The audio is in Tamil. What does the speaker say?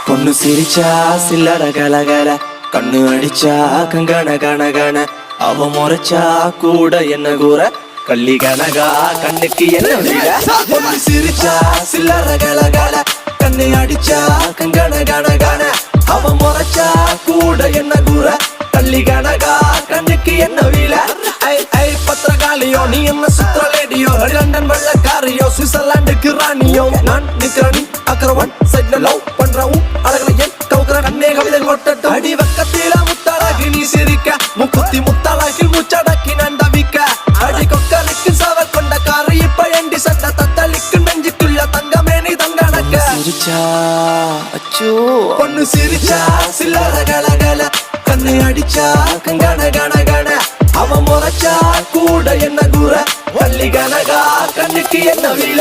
பொண்ணு சிரிச்சா சில்லற கலகல, கண்ணு அடிச்சா கங்கன கனகன, அவ முறைச்சா கூட என்ன கூற, கள்ளி கனகா கண்ணுக்கு என்ன வீர. பொண்ணு சிரிச்சா சில்லற கலகல, கண்ணு அடிச்சா கங்கன கனகன, அவ முறைச்சா கூட என்ன கூற, கள்ளி கனகா கண்ணுக்கு என்ன வீல. ஐ ஐ பத்திரகாளியோ நீ என்ன சுத்திர லேடியோ, லண்டன் வெள்ளக்காரியோ சுவிட்சர்லாந்துக்கு ராணியோ, நான் நிக்கிறனி அக்கரவன் சைட்ல லவ் பண்றவும் அழகல என் கவுக்குற கண்ணே கவிதை கொட்டட்டும். அடி வக்கத்தில முத்தாளாகி நீ சிரிக்க, முக்குத்தி முத்தாளாகி மூச்சடக்கி நண்டவிக்க, அடி கொக்கலுக்கு சவ கொண்ட காரு இப்ப எண்டி சட்ட தத்தளிக்கு நெஞ்சுக்குள்ள தங்கமே நீ தங்கணக்க. சிரிச்சா அச்சோ பொண்ணு சிரிச்சா சில்லற கலகல, கண்ணு அடிச்சா கங்கன கனகன, அவ முறைச்சா கூட என்ன கூற, கள்ளி கனகா கண்ணுக்கு என்ன வீல.